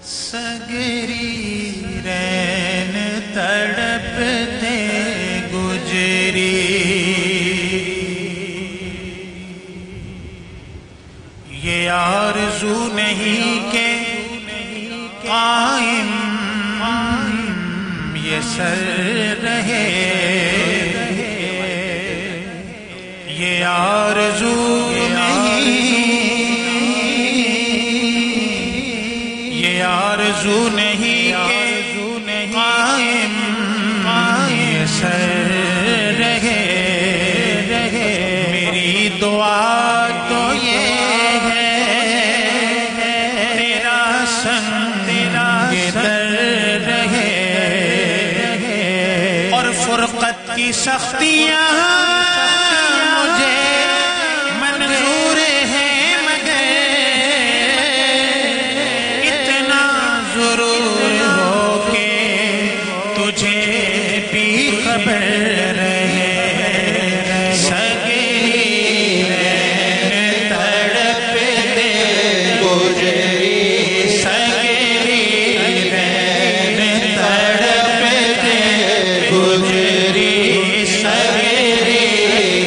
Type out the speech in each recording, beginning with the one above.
सगरी रैन तड़पते गुजरी, ये आरज़ू नहीं के कायम ये सर रहे, ये आरज़ू आरज़ू नहीं के कायम ये सर रहे। मेरी दुआ तो ये है तेरा संग ये दर रहे, और फुरक़त की सख्तियाँ मुझे मंजूर है, मगर इतना ज़रूर हो के तुझे भी खबर रहे। सगरी रैन तड़पते गुजरी, सगरी रैन तड़पते गुजरी, सगरी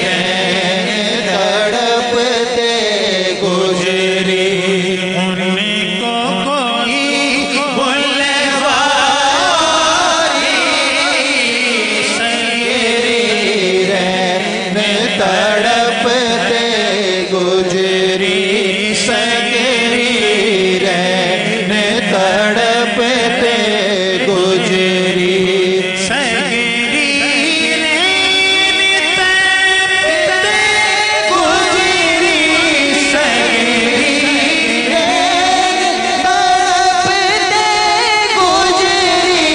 रैन तड़पते गुजरी। उनको कोई बुलवारी, सगरी रैन तड़पते गुजरी, सगरी रैन तड़पते गुजरी, सगरी रैन तड़पते गुजरी, सगरी रैन तड़पते गुजरी।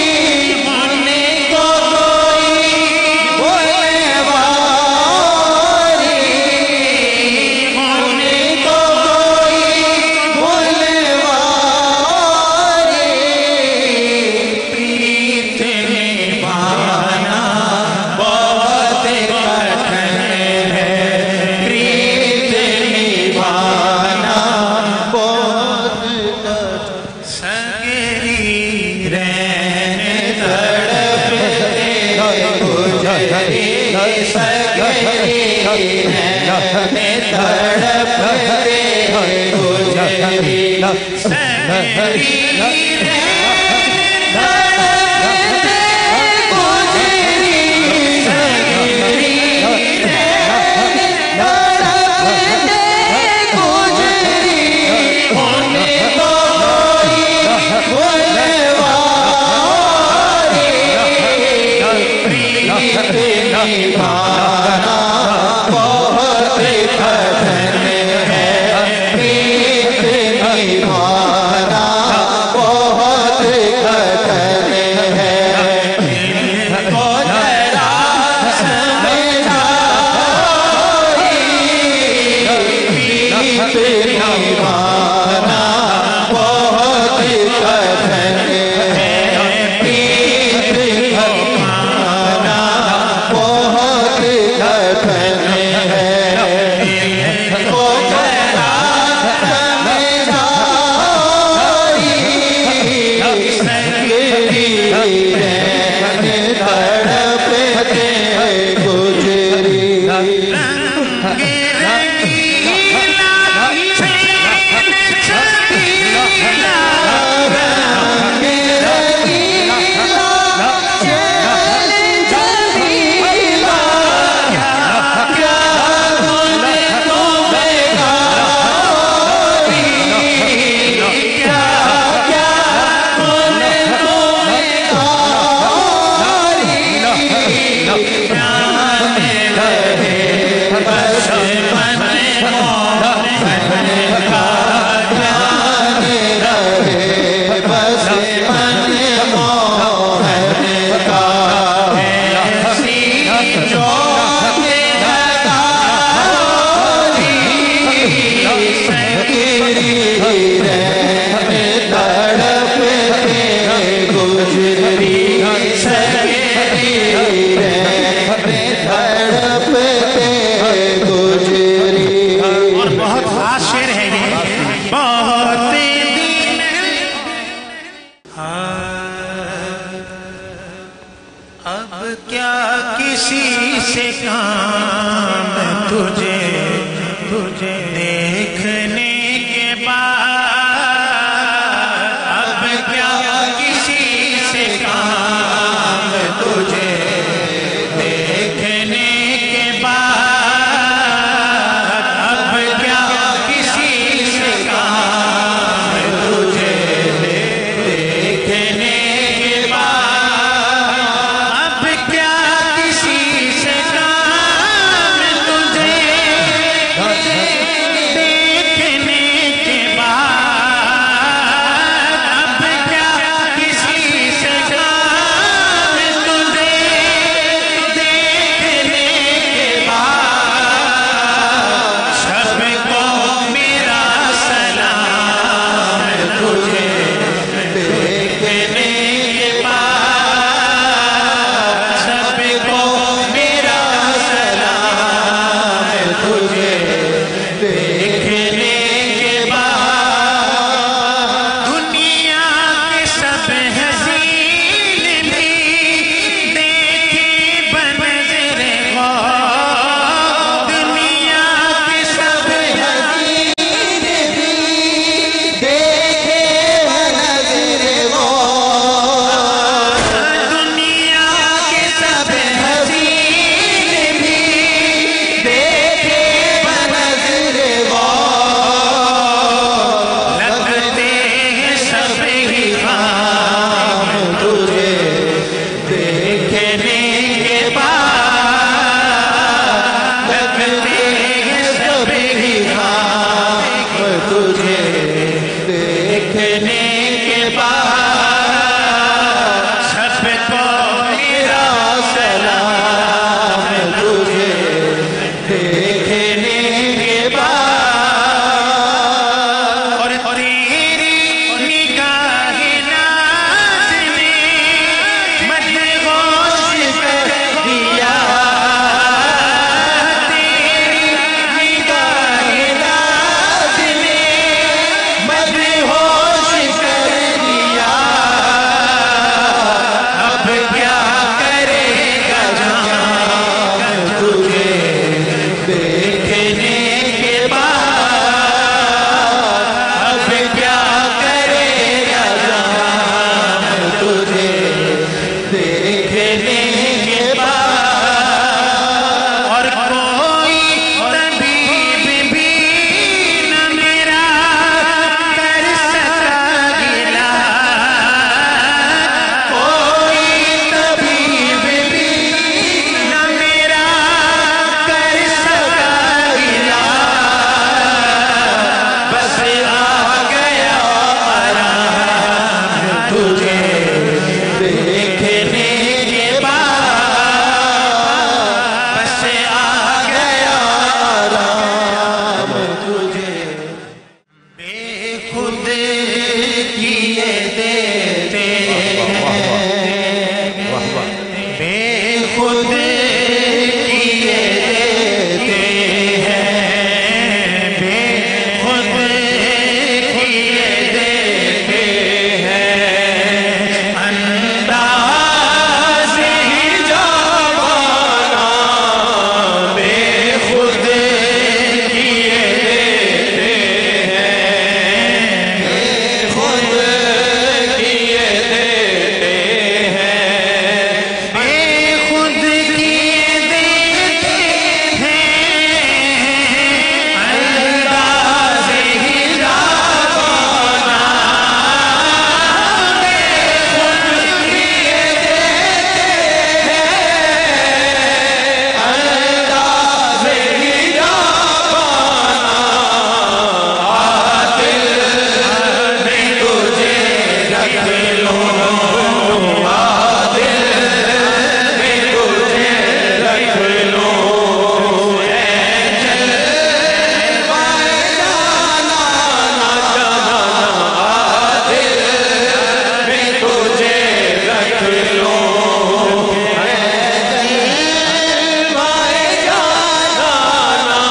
उनको कोई बुलवारी, उनको कोई बुलवारी, प्रीत निभाना बहुत कठिन है, प्रीत निभाना बहुत कठिन। सगरी रैन तड़पते गुजरी, सगरी रैन तड़पते गुजरी, सगरी निभाना बहुत कठिन है, प्रीत निभाना बहुत कठिन है। इनको जरा समझाइए, प्रीत निभाना बहुत कठिन है, प्रीत निभाना बहुत कठिन है। इनको जरा समझाइए, सगरी रैन तड़पते गुजरी। रंग रंगीला चैन छबीला, रंग रंगीला चैन छबीला, क्या क्या गुण तुम्हें गारी, क्या क्या गुण तुम्हें गारी। ध्यान रहे बस मन मोहन का, ध्यान रहे बस मन मोहन का। ऐसी जोत लगारी, सगरी रैन तड़पते गुजरी, सगरी रैन तड़पते गुजरी। और बहुत खास शेर है ये। बहुत दिन अब क्या किसी से काम तुझे देखने के बाद, अब क्या किसी से काम तुझे देखने के बाद, अब क्या किसी से काम तुझे देखने के बाद, अब क्या किसी से काम तुझे देखने के बाद, अब क्या किसी से काम तुझे देखने के बाद, सबको मेरा सलाम तुझे देखने के बाद, सबको मेरा सलाम तुझे देखने के बाद, दुनिया के सब हसीन भी देखे बनज़रे गौर, दुनिया के सब हसीन भी देखे बनज़रे गौर, दुनिया के सब हसीन भी देखे बनज़रे गौर, लगते हैं सब ही खाम तुझे देखने के बाद, लगते हैं सब ही खाम तुझे देखने के बाद, सबको मेरा सलाम तुझे देखने के बाद, और तेरी निगाह नाज़ ने मदहोश कर दिया, तेरी निगाह नाज़ ने मदहोश कर दिया, अब क्या करेगा जाम तुझे देखने के बाद, अब क्या करेगा जाम तुझे देखने के बाद, और कोई तबीब भी न मेरा कर सका इलाज, कोई तबीब भी न मेरा कर सका इलाज, बस आ गया आराम तुझे देखने के बाद, बस आ गया आराम तुझे, बेखुद किए देते हैं, बेखुद किए देते हैं, बेखुद किए देते हैं, अंदाज़ ही जवाना बेखुद किए देते हैं, बेखुद किए देते हैं, बेखुद किए देते हैं, अंदाज़ ही जवाना बेखुद किए देते हैं, अंदाज़ ही जवाना, दिल में तुझे रख लूं, दिल में तुझे रख लूं, जलवाए जाना ना जाना, दिल में तुझे रख लूं, जलवाए जाना ना,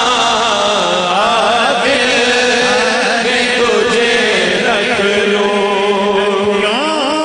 दिल में तुझे रख लूं, क्यों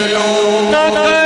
लूं